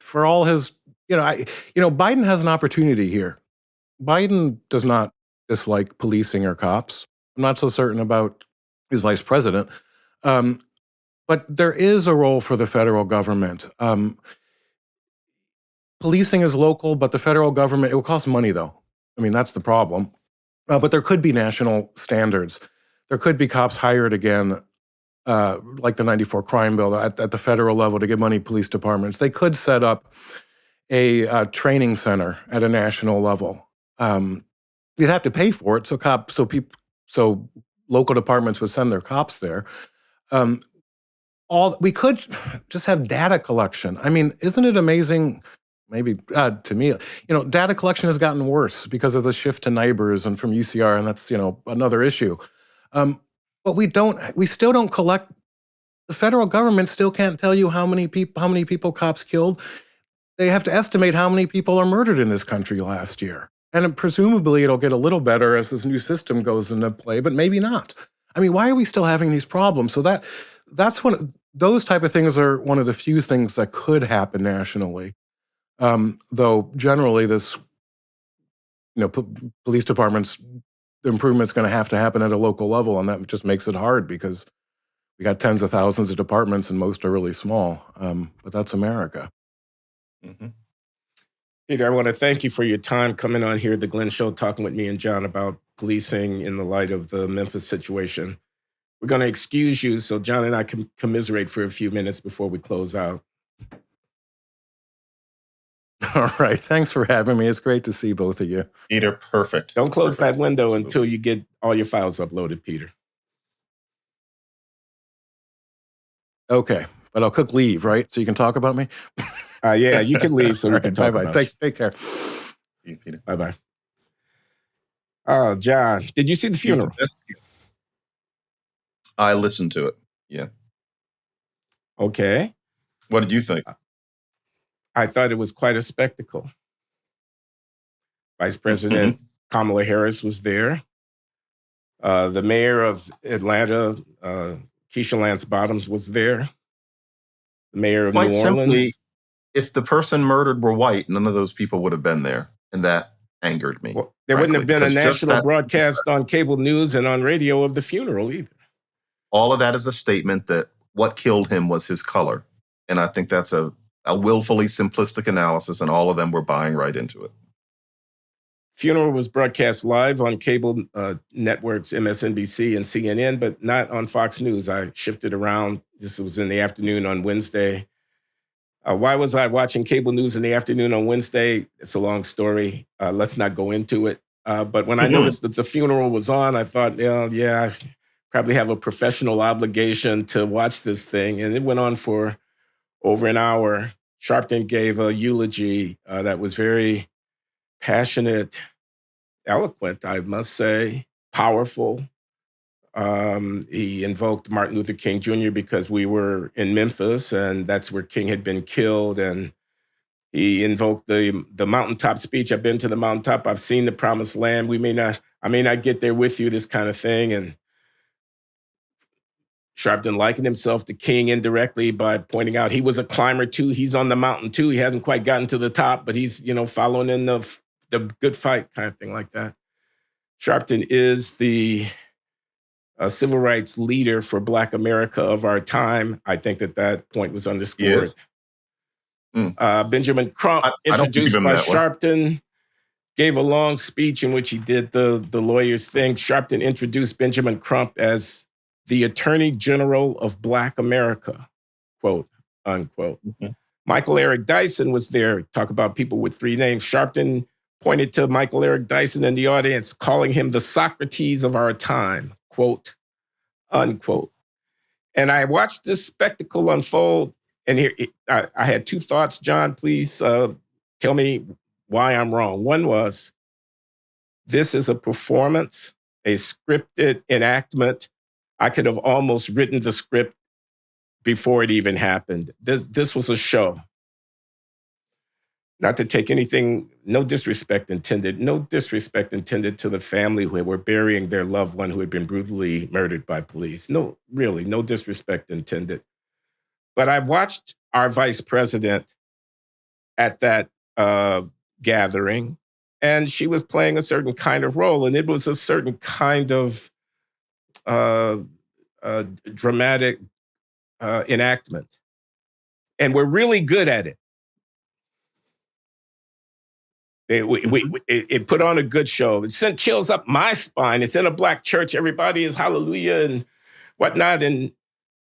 for all his, Biden has an opportunity here. Biden does not dislike policing or cops. I'm not so certain about his vice president, but there is a role for the federal government. Policing is local, but the federal government, it will cost money though. I mean, that's the problem. But there could be national standards. There could be cops hired again, like the 94 crime bill at the federal level to give money to police departments. They could set up a training center at a national level. You'd have to pay for it, so local departments would send their cops there. We could just have data collection. I mean, isn't it amazing? Maybe to me, data collection has gotten worse because of the shift to neighbors and from UCR, and that's another issue. But we still don't collect The federal government still can't tell you how many people cops killed. They have to estimate how many people are murdered in this country last year. And presumably it'll get a little better as this new system goes into play, but maybe not. I mean, why are we still having these problems? So that's those type of things are one of the few things that could happen nationally. Though generally this, police departments, the improvement's going to happen at a local level, and that just makes it hard because we got tens of thousands of departments and most are really small. But that's America. Mm-hmm. Peter, I want to thank you for your time coming on here at the Glenn Show, talking with me and John about policing in the light of the Memphis situation. We're going to excuse you so John and I can commiserate for a few minutes before we close out. All right. Thanks for having me. It's great to see both of you. Peter, perfect. Don't close Perfect. that window Absolutely. until you get all your files uploaded, Peter. Okay. But I'll click leave, right? So you can talk about me? Yeah, you can leave so we can talk bye-bye. about you. Take care. See you, Peter. Bye-bye. Oh, John, did you see the He's the funeral? best. I listened to it. Yeah. Okay. What did you think? I thought it was quite a spectacle. Vice President Kamala Harris was there. The mayor of Atlanta, Keisha Lance Bottoms, was there. The mayor of Quite New Orleans. simply, if the person murdered were white, none of those people would have been there. And that angered me. Well, there wouldn't have frankly, been a because just national that- broadcast on cable news and on radio of the funeral either. All of that is a statement that what killed him was his color. And I think that's a willfully simplistic analysis, and all of them were buying right into it. Funeral was broadcast live on cable networks, MSNBC and CNN, but not on Fox News. I shifted around. This was in the afternoon on Wednesday. Why was I watching cable news in the afternoon on Wednesday? It's a long story. Let's not go into it. But when I noticed that the funeral was on, I thought, I probably have a professional obligation to watch this thing. And it went on for over an hour. Sharpton gave a eulogy that was very passionate, eloquent, I must say, powerful. He invoked Martin Luther King Jr. because we were in Memphis and that's where King had been killed. And he invoked the mountaintop speech. I've been to the mountaintop. I've seen the promised land. I may not get there with you, this kind of thing. And Sharpton likened himself to King indirectly by pointing out he was a climber too. He's on the mountain too. He hasn't quite gotten to the top, but he's, following in the good fight kind of thing like that. Sharpton is the civil rights leader for Black America of our time. I think that point was underscored. Benjamin Crump, I don't think of introduced him by that way. Sharpton, gave a long speech in which he did the lawyer's thing. Sharpton introduced Benjamin Crump as the Attorney General of Black America, quote, unquote. Michael Eric Dyson was there. Talk about people with three names. Sharpton pointed to Michael Eric Dyson in the audience, calling him the Socrates of our time, quote, unquote. And I watched this spectacle unfold. And here, I had two thoughts. John, please tell me why I'm wrong. One was, this is a performance, a scripted enactment. I could have almost written the script before it even happened. This was a show. Not to take anything, no disrespect intended to the family who were burying their loved one who had been brutally murdered by police. No, really, no disrespect intended. But I watched our vice president at that gathering, and she was playing a certain kind of role, and it was a certain kind of dramatic enactment. And we're really good at it. It put on a good show. It sent chills up my spine. It's in a Black church. Everybody is hallelujah and whatnot. And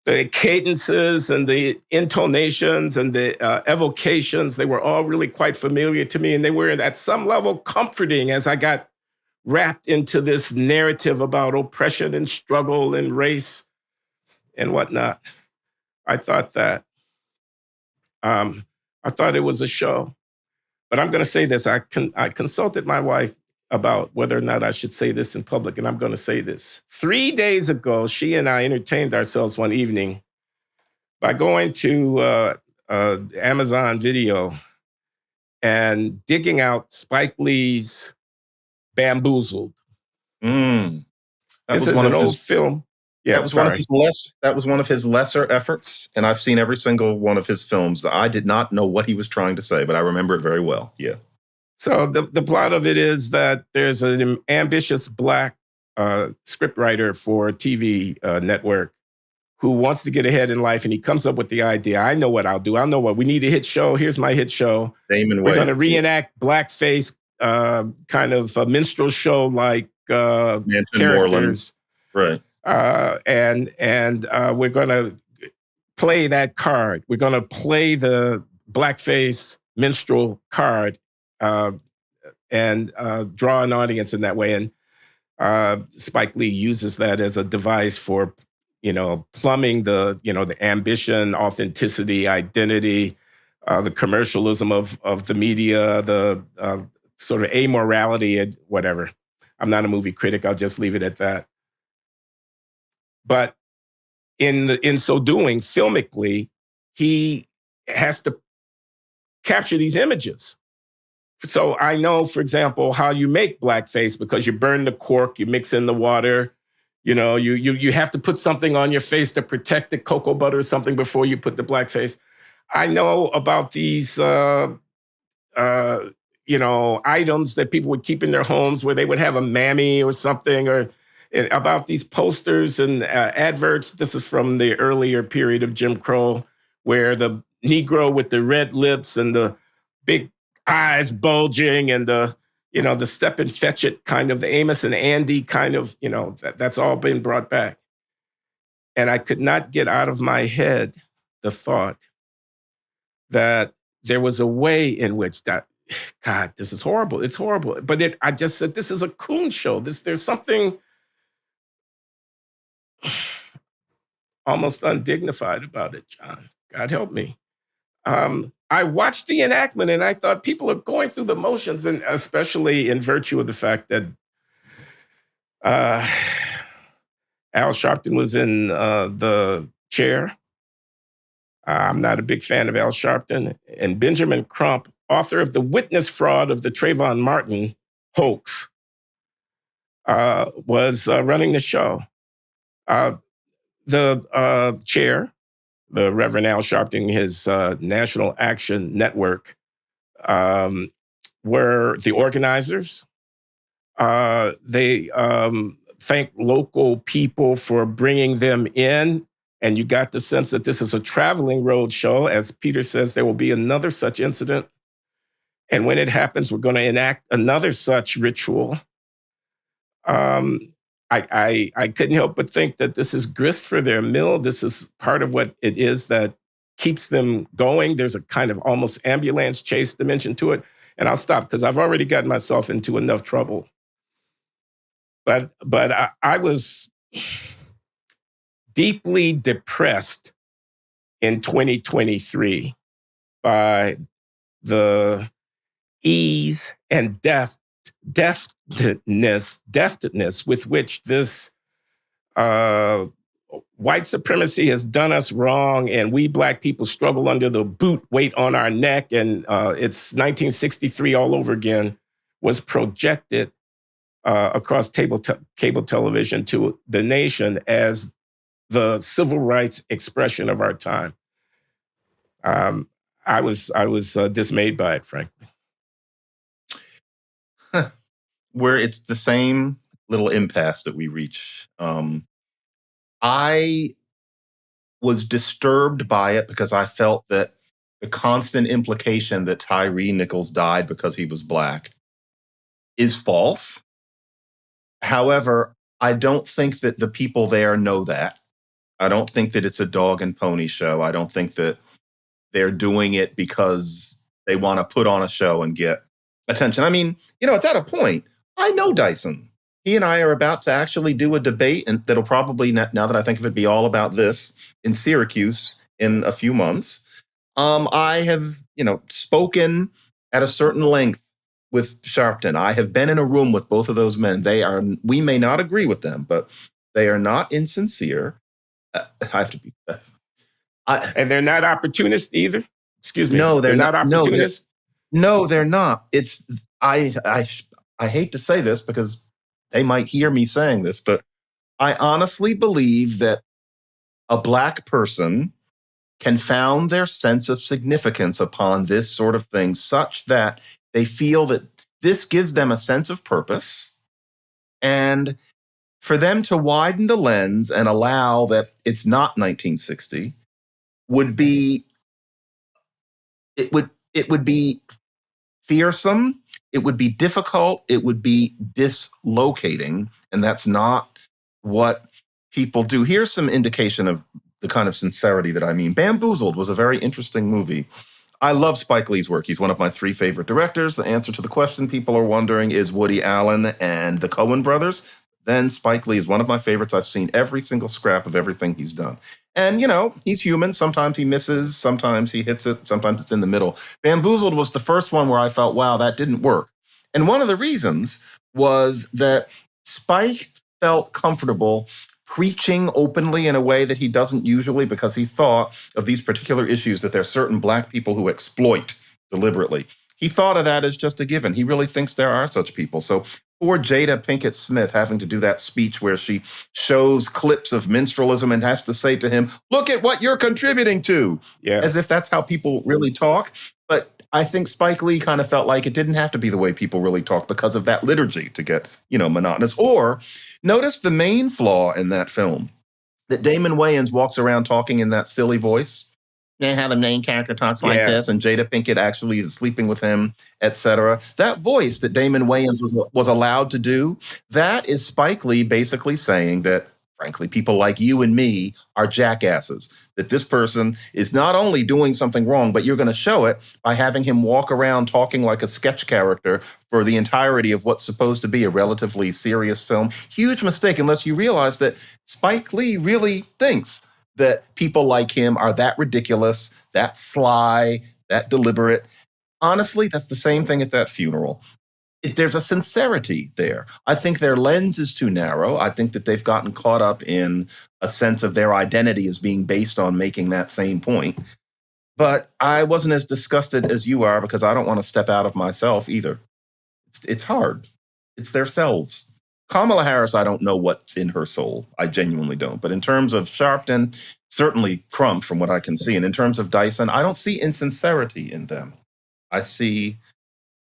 the cadences and the intonations and the evocations, they were all really quite familiar to me. And they were at some level comforting as I got wrapped into this narrative about oppression and struggle and race and whatnot. I thought that. I thought it was a show. But I'm going to say this. I consulted my wife about whether or not I should say this in public, and I'm going to say this. 3 days ago, she and I entertained ourselves one evening by going to Amazon Video and digging out Spike Lee's Bamboozled. That This was is one an of old his. film. Yeah, That was one of sorry. his That was one of his lesser efforts, and I've seen every single one of his films. I did not know what he was trying to say, but I remember it very well. Yeah. So the plot of it is that there's an ambitious black scriptwriter for a TV network who wants to get ahead in life, and he comes up with the idea. I know what I'll do. I know what we need a hit show. Here's my hit show. Damon We're going to Wayans, reenact blackface kind of a minstrel show like Manton characters. Moreland. Right. And we're going to play that card. We're going to play the blackface minstrel card and draw an audience in that way. And Spike Lee uses that as a device for, plumbing the ambition, authenticity, identity, the commercialism of the media, the sort of amorality and whatever. I'm not a movie critic. I'll just leave it at that. But in so doing, filmically, he has to capture these images. So I know, for example, how you make blackface because you burn the cork, you mix in the water, you have to put something on your face to protect the cocoa butter or something before you put the blackface. I know about these, items that people would keep in their homes where they would have a mammy or something, or about these posters and adverts. This is from the earlier period of Jim Crow, where the Negro with the red lips and the big eyes bulging and the step and fetch it kind of, the Amos and Andy kind of, that's all been brought back. And I could not get out of my head the thought that there was a way in which that, God, this is horrible. It's horrible. But I just said, this is a coon show. There's something almost undignified about it, John. God help me. I watched the enactment and I thought people are going through the motions, and especially in virtue of the fact that Al Sharpton was in the chair. I'm not a big fan of Al Sharpton. And Benjamin Crump, author of The Witness Fraud of the Trayvon Martin hoax, was running the show. The chair, the Reverend Al Sharpton, his National Action Network, were the organizers. They thanked local people for bringing them in. And you got the sense that this is a traveling road show. As Peter says, there will be another such incident. And when it happens, we're going to enact another such ritual. I couldn't help but think that this is grist for their mill. This is part of what it is that keeps them going. There's a kind of almost ambulance chase dimension to it. And I'll stop because I've already gotten myself into enough trouble. But I was deeply depressed in 2023 by the ease and deftness with which this white supremacy has done us wrong, and we Black people struggle under the boot weight on our neck, and it's 1963 all over again, was projected across cable television to the nation as the civil rights expression of our time. I was dismayed by it, frankly. Where it's the same little impasse that we reach. I was disturbed by it because I felt that the constant implication that Tyre Nichols died because he was Black is false. However, I don't think that the people there know that. I don't think that it's a dog and pony show. I don't think that they're doing it because they want to put on a show and get attention. I mean, it's at a point. I know Dyson. He and I are about to actually do a debate, and that'll probably, now that I think of it, be all about this in Syracuse in a few months. I have, spoken at a certain length with Sharpton. I have been in a room with both of those men. We may not agree with them, but they are not insincere. I have to be, And they're not opportunists either. Excuse me. No, they're not opportunists. No, they're not. It's I hate to say this because they might hear me saying this, but I honestly believe that a Black person can found their sense of significance upon this sort of thing such that they feel that this gives them a sense of purpose. And for them to widen the lens and allow that it's not 1960 would be, it would be fearsome, it would be difficult, it would be dislocating, and that's not what people do. Here's some indication of the kind of sincerity that I mean. Bamboozled was a very interesting movie. I love Spike Lee's work. He's one of my 3 favorite directors. The answer to the question people are wondering is Woody Allen and the Coen brothers. Then Spike Lee is one of my favorites. I've seen every single scrap of everything he's done. And, he's human. Sometimes he misses, sometimes he hits it, sometimes it's in the middle. Bamboozled was the first one where I felt, wow, that didn't work. And one of the reasons was that Spike felt comfortable preaching openly in a way that he doesn't usually, because he thought of these particular issues that there are certain Black people who exploit deliberately. He thought of that as just a given. He really thinks there are such people. So poor Jada Pinkett Smith having to do that speech where she shows clips of minstrelsism and has to say to him, look at what you're contributing to, as if that's how people really talk. But I think Spike Lee kind of felt like it didn't have to be the way people really talk because of that liturgy to get, monotonous. Or notice the main flaw in that film, that Damon Wayans walks around talking in that silly voice. How the main character talks like this, and Jada Pinkett actually is sleeping with him, etc. That voice that Damon Wayans was allowed to do, that is Spike Lee basically saying that, frankly, people like you and me are jackasses. That this person is not only doing something wrong, but you're going to show it by having him walk around talking like a sketch character for the entirety of what's supposed to be a relatively serious film. Huge mistake, unless you realize that Spike Lee really thinks that people like him are that ridiculous, that sly, that deliberate. Honestly, that's the same thing at that funeral. There's a sincerity there. I think their lens is too narrow. I think that they've gotten caught up in a sense of their identity as being based on making that same point. But I wasn't as disgusted as you are because I don't want to step out of myself either. It's hard. It's their selves. Kamala Harris, I don't know what's in her soul. I genuinely don't. But in terms of Sharpton, certainly Crump from what I can see. And in terms of Dyson, I don't see insincerity in them. I see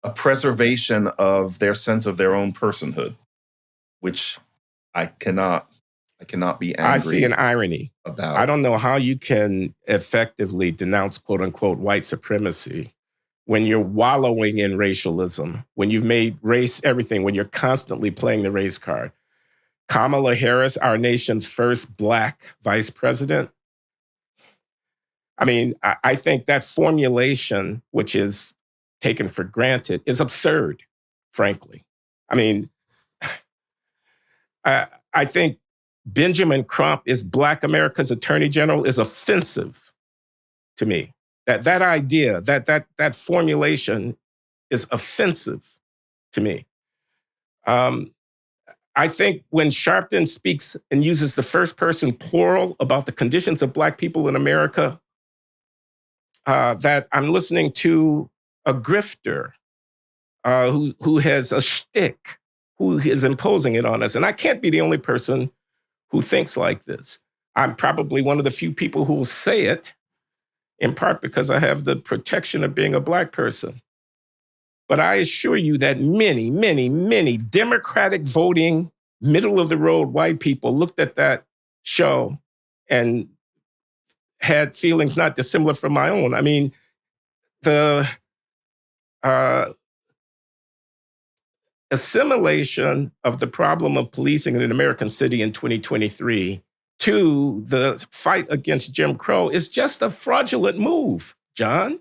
a preservation of their sense of their own personhood, which I cannot be angry. I see an irony about. I don't know how you can effectively denounce quote unquote white supremacy when you're wallowing in racialism, when you've made race everything, when you're constantly playing the race card. Kamala Harris, our nation's first Black vice president. I mean, I think that formulation, which is taken for granted, is absurd, frankly. I mean, I think Benjamin Crump is Black America's Attorney General is offensive to me. That idea, that formulation is offensive to me. I think when Sharpton speaks and uses the first person plural about the conditions of Black people in America, that I'm listening to a grifter who has a shtick, who is imposing it on us. And I can't be the only person who thinks like this. I'm probably one of the few people who will say it, in part because I have the protection of being a Black person. But I assure you that many, many, many Democratic voting, middle of the road white people looked at that show and had feelings not dissimilar from my own. I mean, the assimilation of the problem of policing in an American city in 2023 to the fight against Jim Crow is just a fraudulent move, John.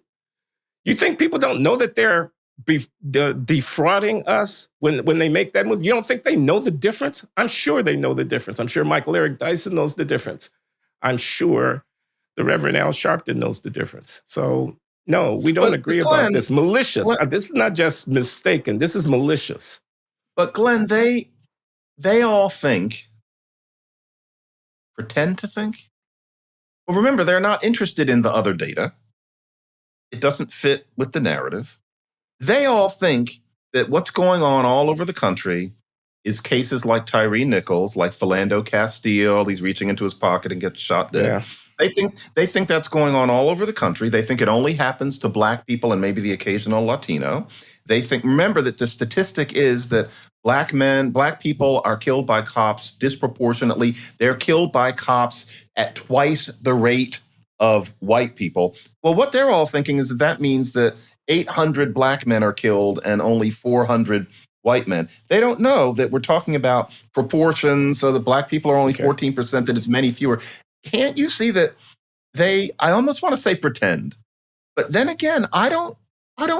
You think people don't know that they're defrauding us when they make that move? You don't think they know the difference? I'm sure they know the difference. I'm sure Michael Eric Dyson knows the difference. I'm sure the Reverend Al Sharpton knows the difference. So, no, we don't agree about this. Malicious. This is not just mistaken. This is malicious. But Glenn, they all think, pretend to think, Well, remember, they're not interested in the other data. It doesn't fit with the narrative. They all think that what's going on all over the country is cases like Tyre Nichols, like Philando Castile. He's reaching into his pocket and gets shot dead. Yeah. They think that's going on all over the country. They think it only happens to Black people and maybe the occasional Latino. They think, remember that the statistic is that Black people are killed by cops disproportionately. They're killed by cops at twice the rate of white people. Well, what they're all thinking is that means that 800 Black men are killed and only 400 white men. They don't know that we're talking about proportions, so that Black people are only 14%, that it's many fewer. Can't you see that I almost want to say pretend, but then again, I don't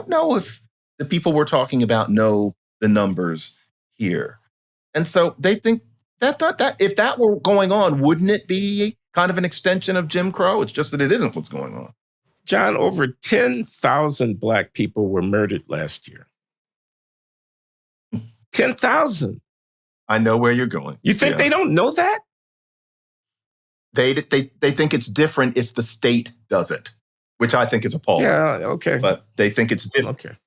know if the people we're talking about know the numbers here. And so they think that if that were going on, wouldn't it be kind of an extension of Jim Crow? It's just that it isn't what's going on. John, over 10,000 Black people were murdered last year. 10,000. I know where you're going. You think they don't know that? They think it's different if the state does it, which I think is appalling. Yeah, okay. But they think it's different. Okay.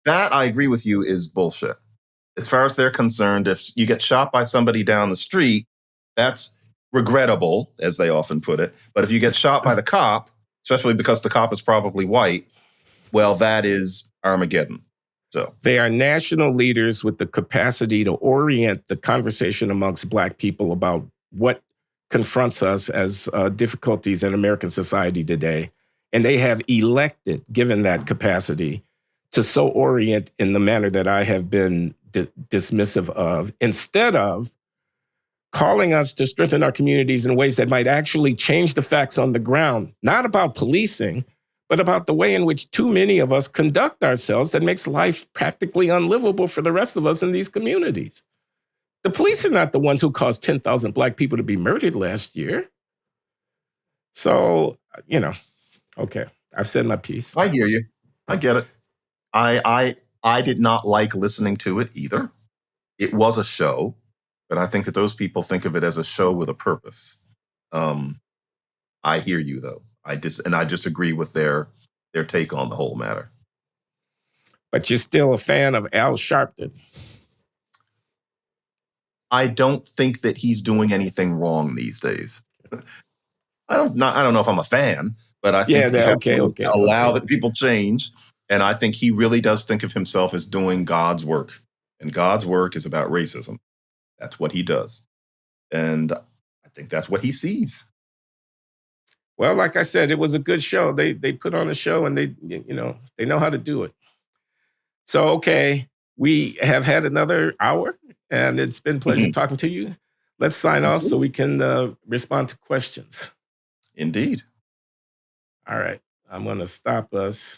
That, I agree with you, is bullshit. As far as they're concerned, if you get shot by somebody down the street, that's regrettable, as they often put it. But if you get shot by the cop, especially because the cop is probably white, well, that is Armageddon. So they are national leaders with the capacity to orient the conversation amongst Black people about what confronts us as difficulties in American society today. And they have elected, given that capacity, to so orient in the manner that I have been dismissive of, instead of calling us to strengthen our communities in ways that might actually change the facts on the ground, not about policing, but about the way in which too many of us conduct ourselves that makes life practically unlivable for the rest of us in these communities. The police are not the ones who caused 10,000 Black people to be murdered last year. So, okay, I've said my piece. I hear you. I get it. I did not like listening to it either. It was a show, but I think that those people think of it as a show with a purpose. I hear you though. I disagree with their take on the whole matter. But you're still a fan of Al Sharpton. I don't think that he's doing anything wrong these days. I don't know if I'm a fan, but I think allow that people change. And I think he really does think of himself as doing God's work. And God's work is about racism. That's what he does. And I think that's what he sees. Well, like I said, it was a good show. They put on a show and they know how to do it. So, okay, we have had another hour and it's been a pleasure talking to you. Let's sign off so we can respond to questions. Indeed. All right. I'm going to stop us.